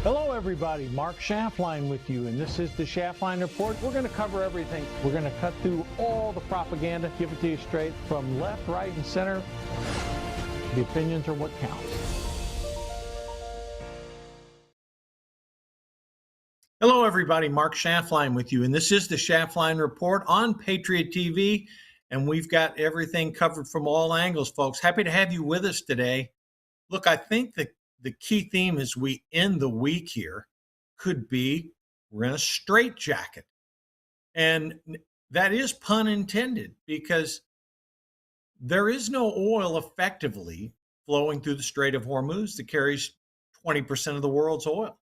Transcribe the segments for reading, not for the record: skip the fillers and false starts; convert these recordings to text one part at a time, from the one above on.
Hello, everybody. Mark Schaftlein with you, and this is the Schaftlein Report. We're going to cover everything. We're going to cut through all the propaganda, give it to you straight from left, right, and center. The opinions are what counts. Hello, everybody. Mark Schaftlein with you, and this is the Schaftlein Report on Patriot TV, and we've got everything covered from all angles, folks. Happy to have you with us today. Look, I think that the key theme as we end the week here could be we're in a straitjacket. And that is pun intended, because there is no oil effectively flowing through the Strait of Hormuz that carries 20% of the world's oil.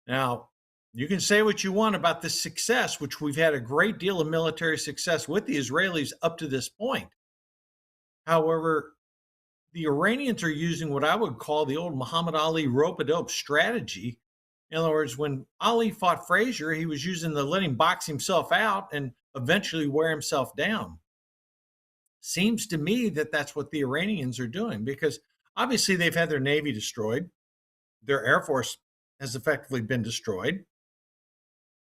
Now, you can say what you want about the success, which we've had a great deal of military success with the Israelis up to this point. However, the Iranians are using what I would call the old Muhammad Ali rope-a-dope strategy. In other words, when Ali fought Frazier, he was using the let him box himself out and eventually wear himself down. Seems to me that that's what the Iranians are doing, because obviously they've had their Navy destroyed. Their Air Force has effectively been destroyed.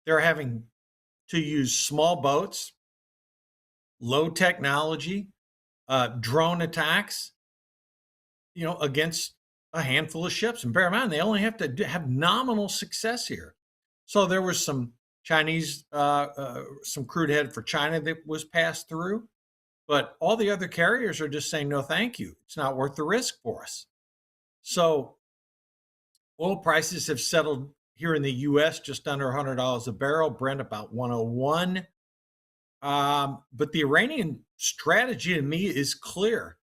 They're having to use small boats, low technology, drone attacks, against a handful of ships. And bear in mind, they only have to have nominal success here. So there was some Chinese, some crude headed for China that was passed through, but all the other carriers are just saying, no, thank you. It's not worth the risk for us. So oil prices have settled here in the U.S. just under $100 a barrel, Brent about 101. But the Iranian strategy to me is clear.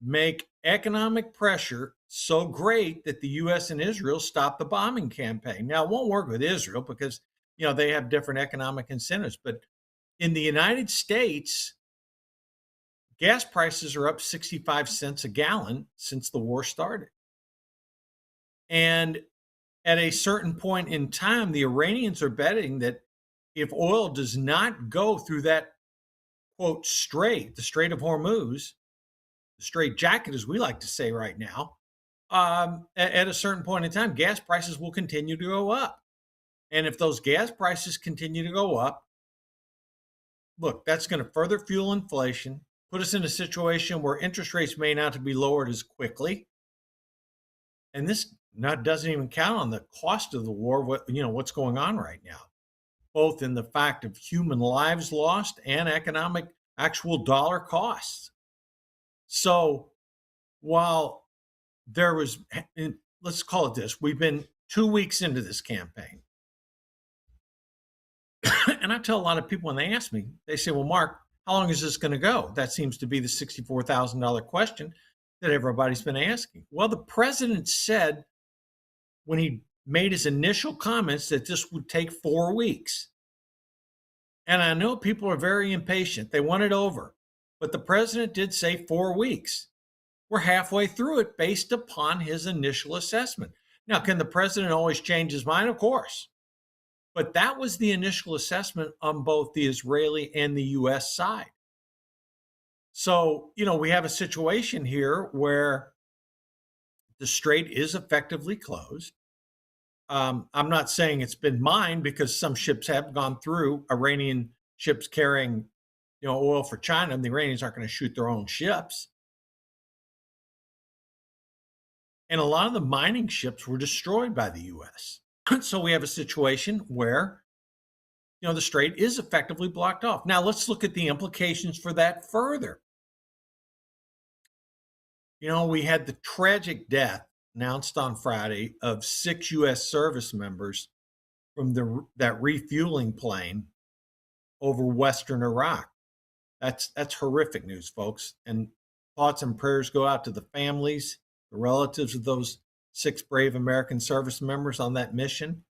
Make economic pressure so great that the U.S. and Israel stop the bombing campaign. Now, it won't work with Israel because, they have different economic incentives. But in the United States, gas prices are up 65 cents a gallon since the war started. And at a certain point in time, the Iranians are betting that if oil does not go through that, quote, strait, the Strait of Hormuz, the straitjacket, as we like to say right now, at a certain point in time, gas prices will continue to go up. And if those gas prices continue to go up, look, that's going to further fuel inflation, put us in a situation where interest rates may not be lowered as quickly. And this doesn't even count on the cost of the war, what's going on right now, both in the fact of human lives lost and economic actual dollar costs. So while there was, let's call it this, we've been 2 weeks into this campaign. And I tell a lot of people when they ask me, they say, well, Mark, how long is this going to go? That seems to be the $64,000 question that everybody's been asking. Well, the president said when he made his initial comments that this would take 4 weeks. And I know people are very impatient. They want it over. But the president did say 4 weeks. We're halfway through it based upon his initial assessment. Now, can the president always change his mind? Of course. But that was the initial assessment on both the Israeli and the U.S. side. So, we have a situation here where the strait is effectively closed. I'm not saying it's been mined, because some ships have gone through, Iranian ships carrying oil for China, and the Iranians aren't going to shoot their own ships. And a lot of the mining ships were destroyed by the U.S. So we have a situation where, the strait is effectively blocked off. Now let's look at the implications for that further. We had the tragic death announced on Friday of 6 U.S. service members from that refueling plane over Western Iraq. That's horrific news, folks. And thoughts and prayers go out to the families, the relatives of those 6 brave American service members on that mission.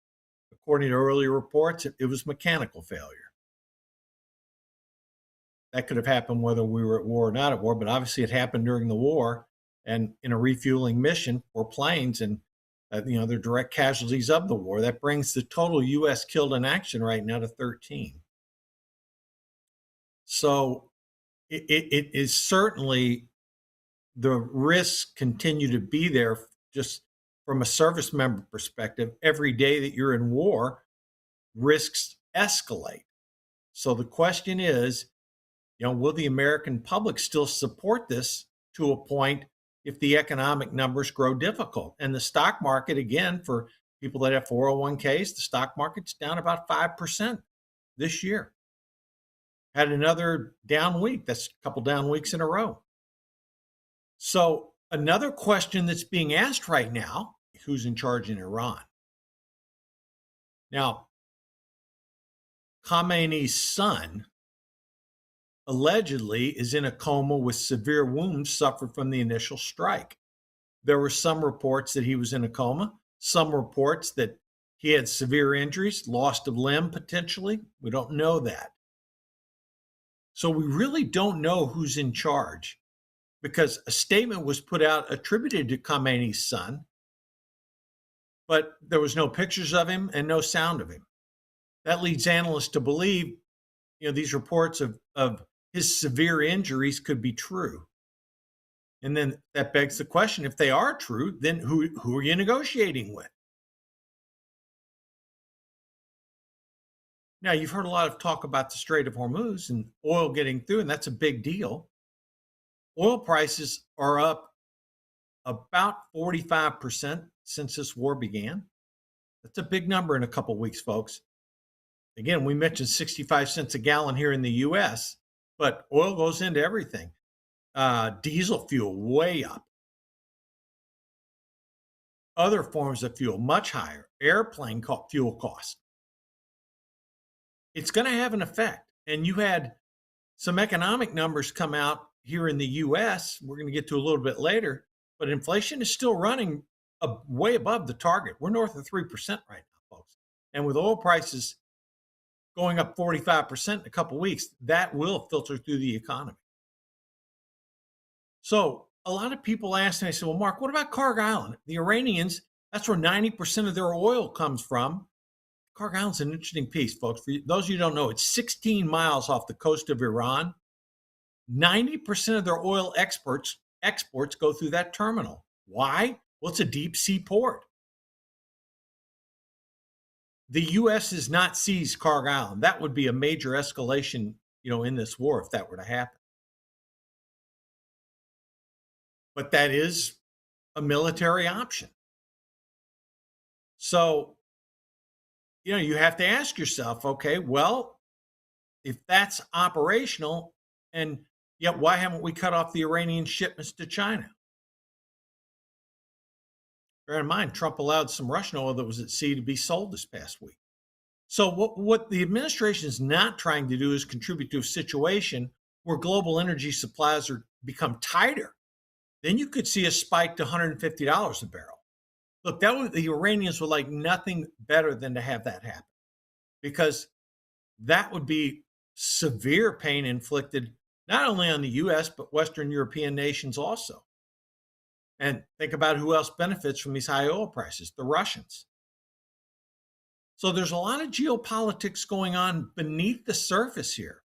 According to earlier reports, it was mechanical failure. That could have happened whether we were at war or not at war, but obviously it happened during the war and in a refueling mission for planes, and they're direct casualties of the war. That brings the total U.S. killed in action right now to 13. So it is certainly, the risks continue to be there, just from a service member perspective, every day that you're in war, risks escalate. So the question is, will the American public still support this to a point if the economic numbers grow difficult? And the stock market, again, for people that have 401ks, the stock market's down about 5% this year. Had another down week. That's a couple down weeks in a row. So another question that's being asked right now, who's in charge in Iran? Now, Khamenei's son allegedly is in a coma with severe wounds suffered from the initial strike. There were some reports that he was in a coma, some reports that he had severe injuries, loss of limb potentially. We don't know that. So we really don't know who's in charge, because a statement was put out attributed to Khamenei's son, but there was no pictures of him and no sound of him. That leads analysts to believe, these reports of his severe injuries could be true. And then that begs the question, if they are true, then who are you negotiating with? Now, you've heard a lot of talk about the Strait of Hormuz and oil getting through, and that's a big deal. Oil prices are up about 45% since this war began. That's a big number in a couple of weeks, folks. Again, we mentioned 65 cents a gallon here in the U.S., but oil goes into everything. Diesel fuel, way up. Other forms of fuel, much higher. Airplane fuel costs. It's going to have an effect. And you had some economic numbers come out here in the U.S. We're going to get to a little bit later, but inflation is still running way above the target. We're north of 3% right now, folks. And with oil prices going up 45% in a couple of weeks, that will filter through the economy. So a lot of people ask me, I say, well, Mark, what about Kharg Island? The Iranians, that's where 90% of their oil comes from. Kharg Island's an interesting piece, folks. For those of you who don't know, it's 16 miles off the coast of Iran. 90% of their oil exports go through that terminal. Why? Well, it's a deep sea port. The U.S. has not seized Kharg Island. That would be a major escalation, in this war if that were to happen. But that is a military option. So, you have to ask yourself, okay, well, if that's operational, and yet why haven't we cut off the Iranian shipments to China? Bear in mind, Trump allowed some Russian oil that was at sea to be sold this past week. So what the administration is not trying to do is contribute to a situation where global energy supplies become tighter. Then you could see a spike to $150 a barrel. Look, the Iranians would like nothing better than to have that happen, because that would be severe pain inflicted not only on the U.S., but Western European nations also. And think about who else benefits from these high oil prices, the Russians. So there's a lot of geopolitics going on beneath the surface here.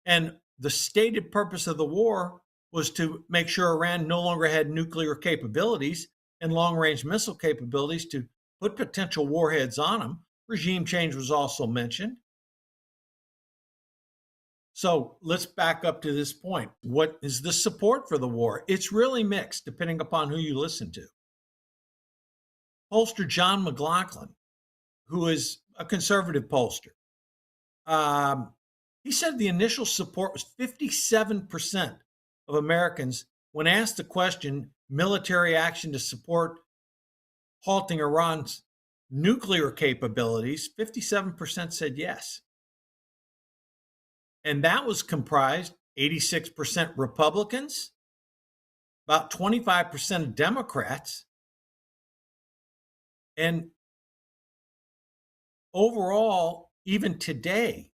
And the stated purpose of the war was to make sure Iran no longer had nuclear capabilities and long-range missile capabilities to put potential warheads on them. Regime change was also mentioned. So let's back up to this point. What is the support for the war? It's really mixed, depending upon who you listen to. Pollster John McLaughlin, who is a conservative pollster, he said the initial support was 57% of Americans when asked the question, military action to support halting Iran's nuclear capabilities, 57% said yes. And that was comprised 86% Republicans, about 25% of Democrats, and overall, even today,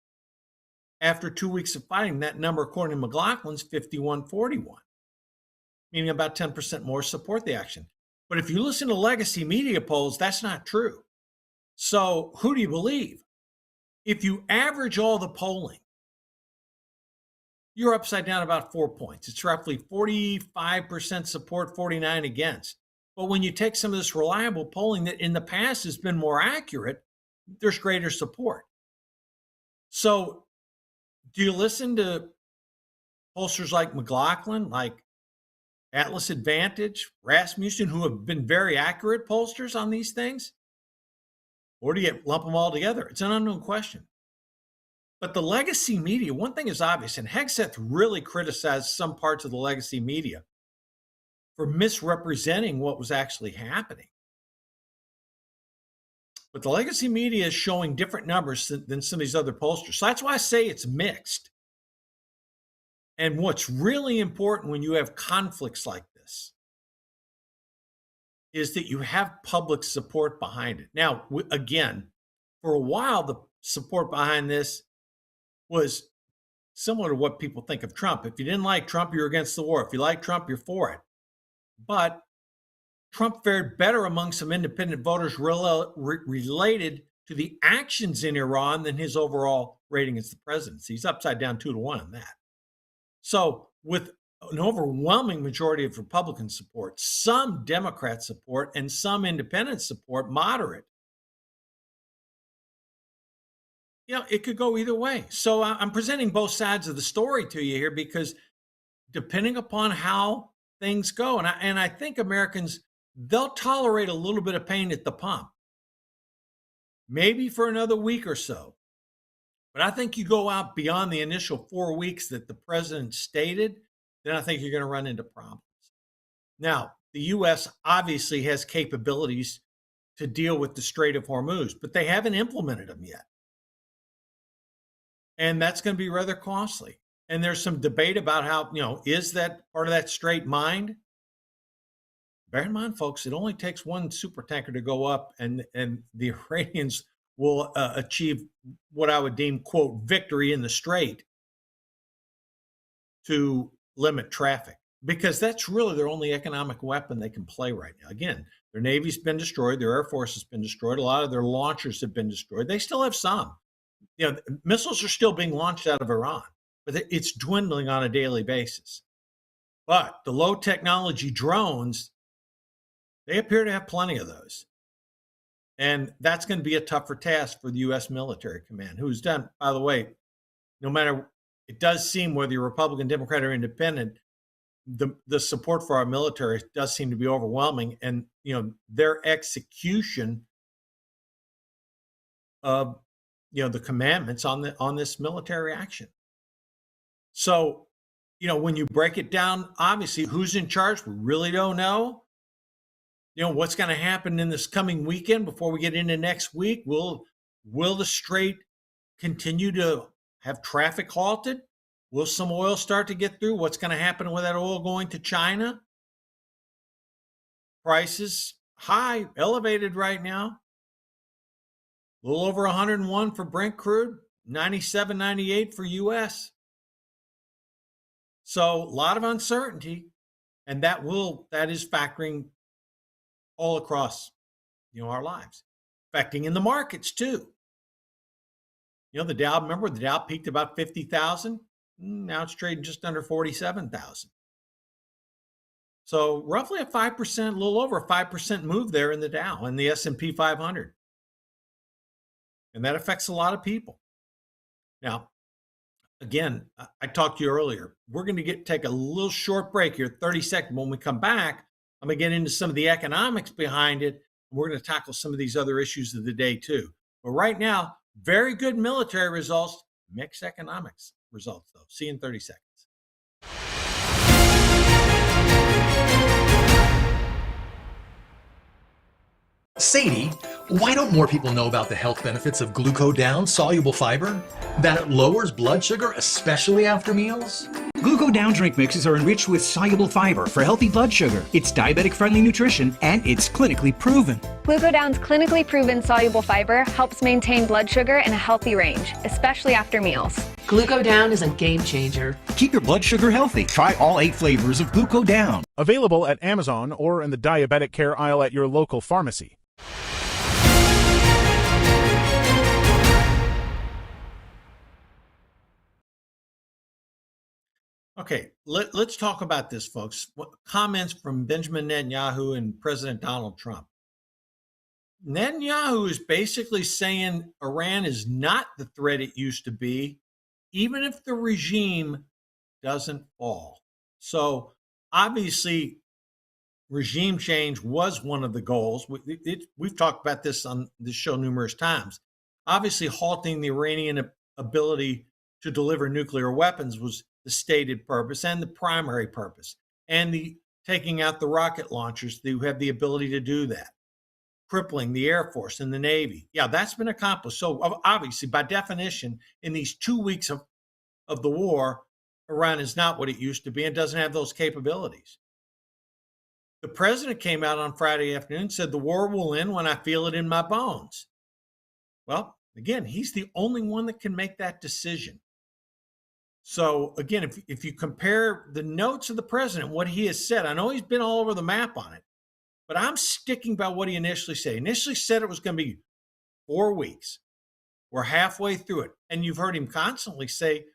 after 2 weeks of fighting, that number, according to McLaughlin's, 51-41, meaning about 10% more support the action. But if you listen to legacy media polls, that's not true. So who do you believe? If you average all the polling, you're upside down about 4 points. It's roughly 45% support, 49 against. But when you take some of this reliable polling that in the past has been more accurate, there's greater support. So do you listen to pollsters like McLaughlin, like Atlas Advantage, Rasmussen, who have been very accurate pollsters on these things? Or do you lump them all together? It's an unknown question. But the legacy media, one thing is obvious, and Hegseth really criticized some parts of the legacy media for misrepresenting what was actually happening. But the legacy media is showing different numbers than some of these other pollsters. So that's why I say it's mixed. And what's really important when you have conflicts like this is that you have public support behind it. Now, again, for a while, the support behind this was similar to what people think of Trump. If you didn't like Trump, you're against the war. If you like Trump, you're for it. But Trump fared better among some independent voters related to the actions in Iran than his overall rating as the presidency. He's upside down 2-1 on that. So with an overwhelming majority of Republican support, some Democrat support, and some independent support, moderate, it could go either way. So I'm presenting both sides of the story to you here because depending upon how things go, and I think Americans, they'll tolerate a little bit of pain at the pump, maybe for another week or so. But I think you go out beyond the initial 4 weeks that the president stated, then I think you're going to run into problems. Now, the U.S. obviously has capabilities to deal with the Strait of Hormuz, but they haven't implemented them yet. And that's going to be rather costly. And there's some debate about how, is that part of that strait mined? Bear in mind, folks, it only takes one supertanker to go up, and the Iranians will achieve what I would deem, quote, victory in the strait to limit traffic, because that's really their only economic weapon they can play right now. Again, their Navy's been destroyed. Their Air Force has been destroyed. A lot of their launchers have been destroyed. They still have some. Missiles are still being launched out of Iran, but it's dwindling on a daily basis. But the low technology drones, they appear to have plenty of those. And that's going to be a tougher task for the U.S. military command, who's done, by the way, no matter, it does seem whether you're Republican, Democrat, or independent, the support for our military does seem to be overwhelming. And, their execution of, the commandments on this military action. So, when you break it down, obviously, who's in charge, we really don't know. What's going to happen in this coming weekend before we get into next week? Will the strait continue to have traffic halted? Will some oil start to get through? What's going to happen with that oil going to China? Prices high, elevated right now. A little over 101 for Brent crude, 97, 98 for U.S. So a lot of uncertainty, and that is factoring all across, our lives, affecting in the markets too. The Dow, remember the Dow peaked about 50,000. Now it's trading just under 47,000. So roughly a 5%, a little over a 5% move there in the Dow and the S&P 500. And that affects a lot of people. Now, again, I talked to you earlier. We're going to take a little short break here, 30 seconds. When we come back, I'm going to get into some of the economics behind it. We're going to tackle some of these other issues of the day too. But right now, very good military results, mixed economics results though. See you in 30 seconds. Sadie, why don't more people know about the health benefits of Glucodown soluble fiber? That it lowers blood sugar, especially after meals? Glucodown drink mixes are enriched with soluble fiber for healthy blood sugar. It's diabetic-friendly nutrition, and it's clinically proven. Glucodown's clinically proven soluble fiber helps maintain blood sugar in a healthy range, especially after meals. Glucodown is a game changer. Keep your blood sugar healthy. Try all 8 flavors of Glucodown. Available at Amazon or in the diabetic care aisle at your local pharmacy. Okay, let's talk about this, folks. Comments from Benjamin Netanyahu and President Donald Trump. Netanyahu is basically saying Iran is not the threat it used to be, even if the regime doesn't fall. So obviously, regime change was one of the goals. We've talked about this on this show numerous times. Obviously, halting the Iranian ability to deliver nuclear weapons was the stated purpose and the primary purpose, and the taking out the rocket launchers who have the ability to do that, crippling the Air Force and the Navy. Yeah, that's been accomplished. So obviously, by definition, in these 2 weeks of the war, Iran is not what it used to be and doesn't have those capabilities. The president came out on Friday afternoon and said the war will end when I feel it in my bones. Well, again, he's the only one that can make that decision. So again, if you compare the notes of the president, what he has said, I know he's been all over the map on it, but I'm sticking by what he initially said. He initially said it was going to be 4 weeks. We're halfway through it. And you've heard him constantly say,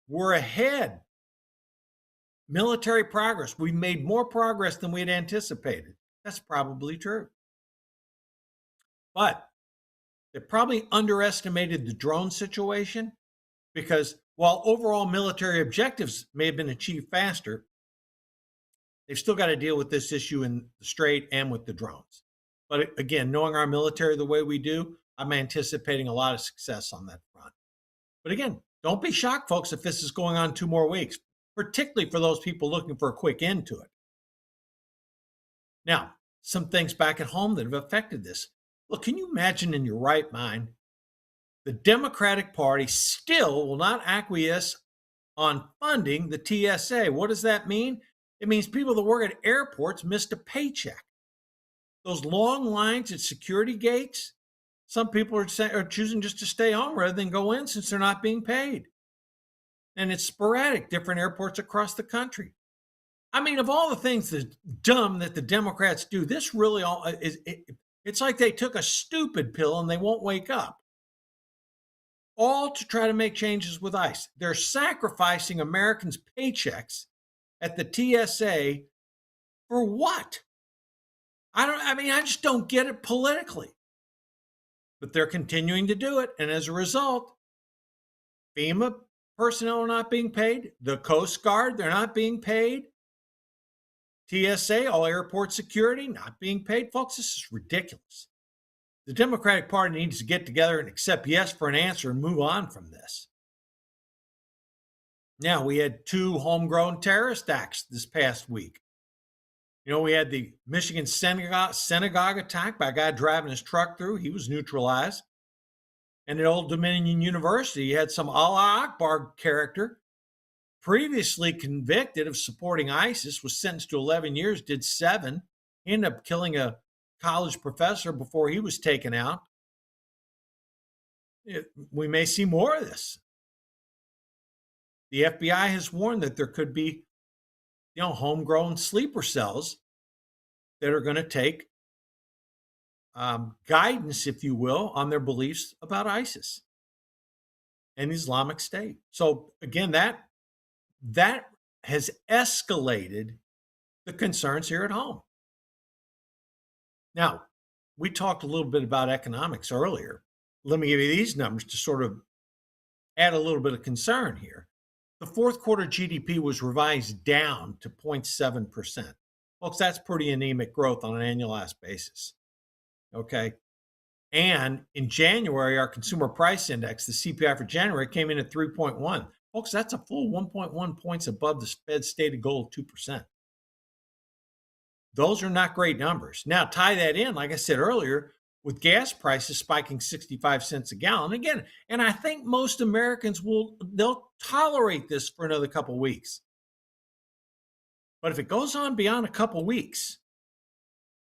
we're ahead. Military progress. We made more progress than we had anticipated. That's probably true. But they probably underestimated the drone situation, because while overall military objectives may have been achieved faster, they've still got to deal with this issue in the Strait and with the drones. But again, knowing our military the way we do, I'm anticipating a lot of success on that front. But again, don't be shocked, folks, if this is going on 2 more weeks, particularly for those people looking for a quick end to it. Now, some things back at home that have affected this. Look, can you imagine in your right mind, the Democratic Party still will not acquiesce on funding the TSA? What does that mean? It means people that work at airports missed a paycheck. Those long lines at security gates, some people are choosing just to stay home rather than go in since they're not being paid. And it's sporadic, different airports across the country. I mean, of all the things that's dumb that the Democrats do, this really all is, it's like they took a stupid pill and they won't wake up. All to try to make changes with ICE. They're sacrificing Americans' paychecks at the TSA for what? I just don't get it politically. But they're continuing to do it. And as a result, FEMA personnel are not being paid. The Coast Guard, they're not being paid. TSA, all airport security, not being paid. Folks, this is ridiculous. The Democratic Party needs to get together and accept yes for an answer and move on from this. Now, we had 2 homegrown terrorist acts this past week. You know, we had the Michigan synagogue attack by a guy driving his truck through. He was neutralized. And at Old Dominion University, you had some Allah Akbar character, previously convicted of supporting ISIS, was sentenced to 11 years, did 7. He ended up killing a college professor before he was taken out. We may see more of this. The FBI has warned that there could be, homegrown sleeper cells that are going to take guidance, if you will, on their beliefs about ISIS and Islamic State. So again, that has escalated the concerns here at home. Now, we talked a little bit about economics earlier. Let me give you these numbers to sort of add a little bit of concern here. The fourth quarter GDP was revised down to 0.7%. Folks, that's pretty anemic growth on an annualized basis. Okay. And in January, our consumer price index, the CPI for January, came in at 3.1. Folks, that's a full 1.1 points above the Fed's stated goal of 2%. Those are not great numbers. Now, tie that in, like I said earlier, with gas prices spiking 65 cents a gallon. Again, and I think most Americans they'll tolerate this for another couple weeks. But if it goes on beyond a couple weeks,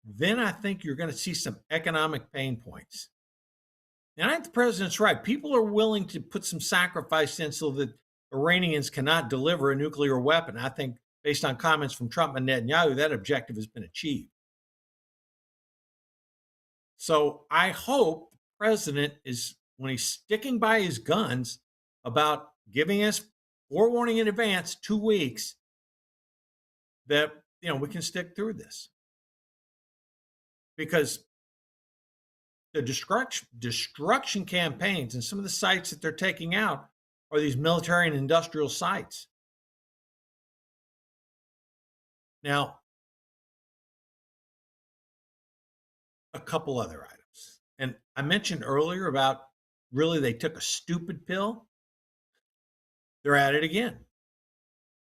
then I think you're going to see some economic pain points. And I think the president's right. People are willing to put some sacrifice in so that Iranians cannot deliver a nuclear weapon. I think based on comments from Trump and Netanyahu, that objective has been achieved. So I hope the president is, when he's sticking by his guns about giving us forewarning in advance, 2 weeks, that, we can stick through this. Because the destruction campaigns and some of the sites that they're taking out are these military and industrial sites. Now, a couple other items. And I mentioned earlier about really they took a stupid pill. They're at it again.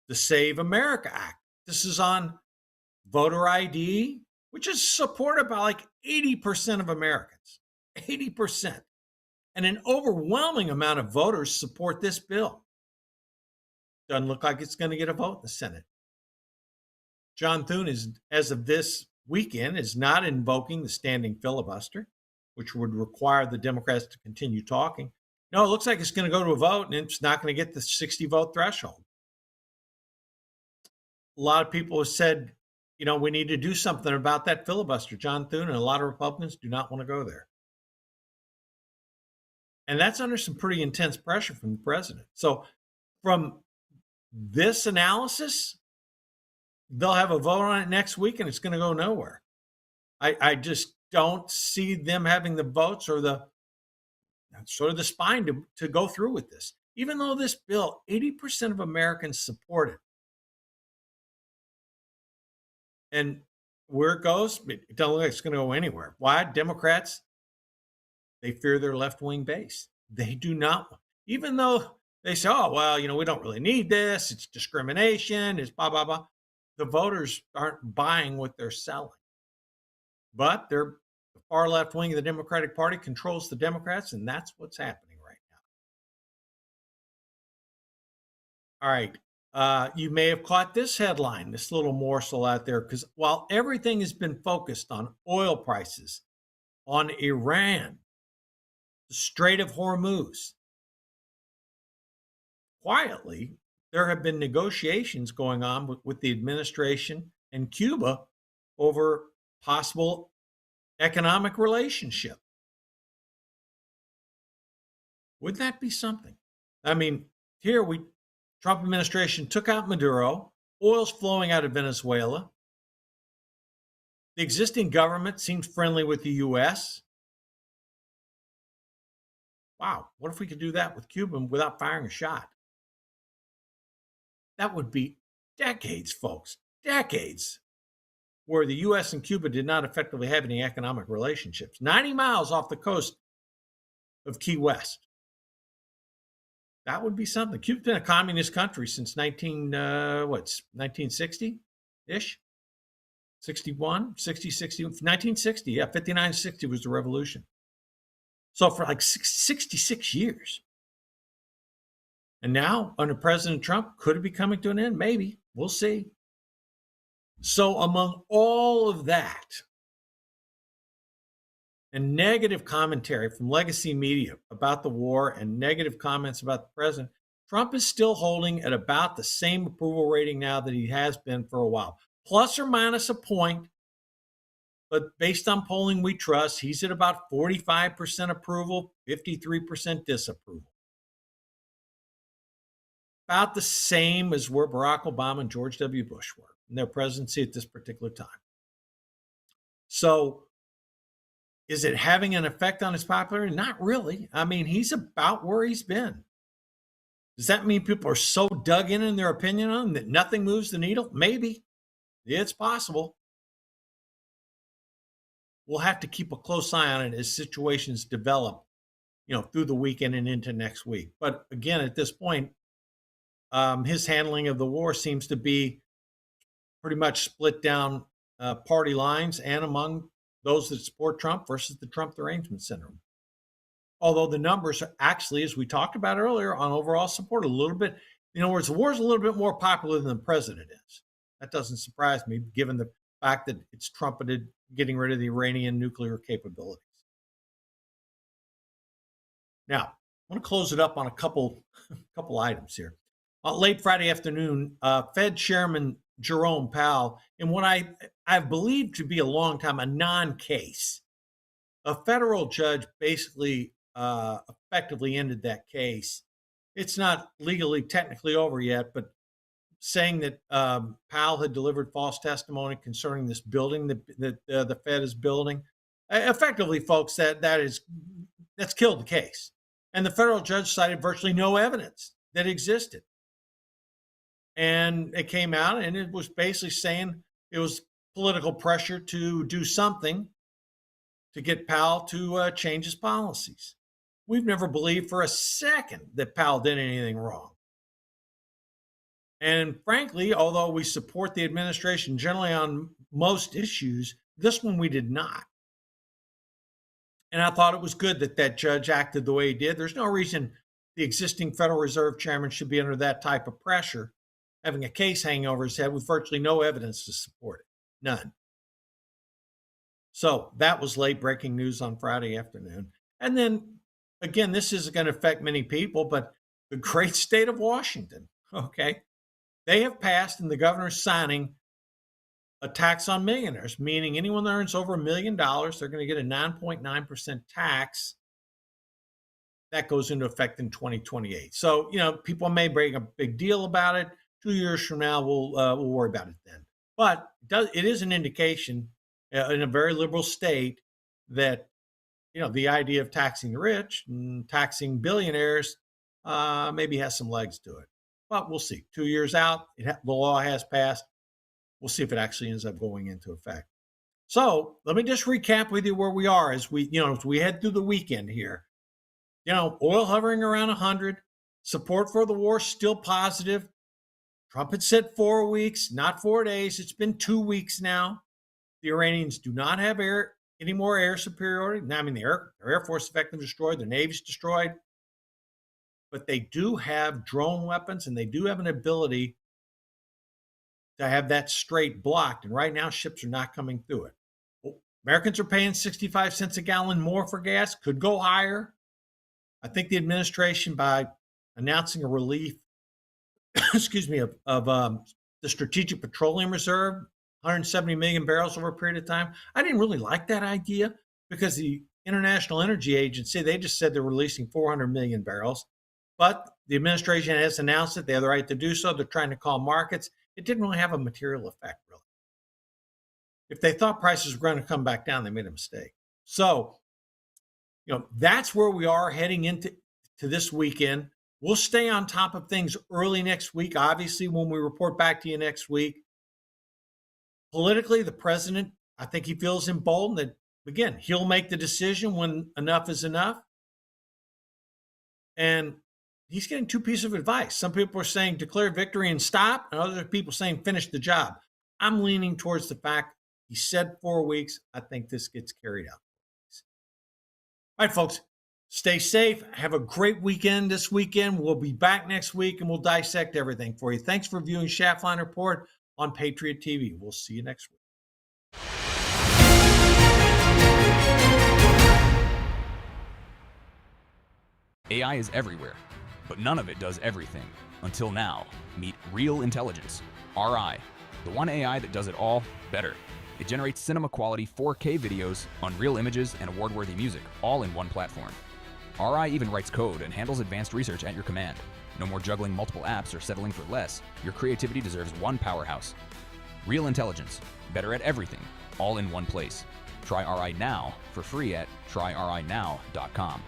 The Save America Act. This is on voter ID, which is supported by like 80% of Americans. 80%. And an overwhelming amount of voters support this bill. Doesn't look like it's going to get a vote in the Senate. John Thune is, as of this weekend, is not invoking the standing filibuster, which would require the Democrats to continue talking. No, it looks like it's going to go to a vote, and it's not going to get the 60 vote threshold. A lot of people have said, we need to do something about that filibuster. John Thune and a lot of Republicans do not want to go there. And that's under some pretty intense pressure from the president. So from this analysis, they'll have a vote on it next week, and it's going to go nowhere. I just don't see them having the votes or the sort of the spine to go through with this. Even though this bill, 80% of Americans support it. And where it goes, it doesn't look like it's going to go anywhere. Why? Democrats, they fear their left-wing base. They do not, even though they say, oh, well, we don't really need this. It's discrimination. It's blah, blah, blah. The voters aren't buying what they're selling. But the far left wing of the Democratic Party controls the Democrats, and that's what's happening right now. All right. You may have caught this headline, this little morsel out there, because while everything has been focused on oil prices, on Iran, the Strait of Hormuz, quietly, there have been negotiations going on with the administration and Cuba over possible economic relationship. Would that be something? I mean, here Trump administration took out Maduro, oil's flowing out of Venezuela. The existing government seems friendly with the U.S. Wow, what if we could do that with Cuba without firing a shot? That would be decades, folks, decades, where the U.S. and Cuba did not effectively have any economic relationships. 90 miles off the coast of Key West. That would be something. Cuba's been a communist country since 1960-ish? 61, 60, 60, 1960. Yeah, 59, 60 was the revolution. So for like 66 years. And now, under President Trump, could it be coming to an end? Maybe. We'll see. So among all of that and negative commentary from legacy media about the war and negative comments about the president, Trump is still holding at about the same approval rating now that he has been for a while. Plus or minus a point. But based on polling we trust, he's at about 45% approval, 53% disapproval. About the same as where Barack Obama and George W. Bush were in their presidency at this particular time. So is it having an effect on his popularity? Not really. I mean, he's about where he's been. Does that mean people are so dug in their opinion on him that nothing moves the needle? Maybe. It's possible. We'll have to keep a close eye on it as situations develop, through the weekend and into next week. But again, at this point, his handling of the war seems to be pretty much split down party lines and among those that support Trump versus the Trump derangement syndrome. Although the numbers are actually, as we talked about earlier, on overall support a little bit, in other words, the war is a little bit more popular than the president is. That doesn't surprise me, given the fact that it's trumpeted getting rid of the Iranian nuclear capabilities. Now, I want to close it up on a couple items here. Late Friday afternoon, Fed Chairman Jerome Powell, in what I've believed to be a long time, a non-case, a federal judge basically effectively ended that case it's not legally technically over yet, but saying that Powell had delivered false testimony concerning this building that the Fed is building. Effectively, folks, that's killed the case. And the federal judge cited virtually no evidence that existed. And it came out and it was basically saying it was political pressure to do something to get Powell to change his policies. We've never believed for a second that Powell did anything wrong. And frankly, although we support the administration generally on most issues, this one we did not. And I thought it was good that that judge acted the way he did. There's no reason the existing Federal Reserve chairman should be under that type of pressure, having a case hanging over his head with virtually no evidence to support it. None. So that was late breaking news on Friday afternoon. And then, again, this isn't going to affect many people, but the great state of Washington, okay? They have passed, and the governor's signing, a tax on millionaires, meaning anyone that earns over $1 million, they're going to get a 9.9% tax. That goes into effect in 2028. So, people may make a big deal about it. 2 years from now, we'll worry about it then. But it is an indication in a very liberal state that, the idea of taxing the rich and taxing billionaires maybe has some legs to it. But we'll see. 2 years out, the law has passed. We'll see if it actually ends up going into effect. So let me just recap with you where we are as we head through the weekend here. Oil hovering around 100. Support for the war still positive. Trump had said 4 weeks, not 4 days. It's been 2 weeks now. The Iranians do not have any more air superiority. Now, their Air Force effectively destroyed. Their Navy's destroyed. But they do have drone weapons, and they do have an ability to have that strait blocked. And right now, ships are not coming through it. Well, Americans are paying 65 cents a gallon more for gas, could go higher. I think the administration, by announcing a relief, of the Strategic Petroleum Reserve, 170 million barrels over a period of time. I didn't really like that idea because the International Energy Agency, they just said they're releasing 400 million barrels. But the administration has announced it. They have the right to do so. They're trying to call markets. It didn't really have a material effect, really. If they thought prices were going to come back down, they made a mistake. So, that's where we are heading into this weekend. We'll stay on top of things early next week, obviously, when we report back to you next week. Politically, the president, I think he feels emboldened that, again, he'll make the decision when enough is enough. And he's getting two pieces of advice. Some people are saying declare victory and stop, and other people saying finish the job. I'm leaning towards the fact he said 4 weeks. I think this gets carried out. All right, folks, stay safe. Have a great weekend this weekend. We'll be back next week, and we'll dissect everything for you. Thanks for viewing Schaftlein Report on Patriot TV. We'll see you next week. AI is everywhere, but none of it does everything. Until now, meet Real Intelligence, RI, the one AI that does it all better. It generates cinema-quality 4K videos, unreal images, and award-worthy music, all in one platform. RI even writes code and handles advanced research at your command. No more juggling multiple apps or settling for less. Your creativity deserves one powerhouse. Real Intelligence, better at everything, all in one place. Try RI now for free at tryrinow.com.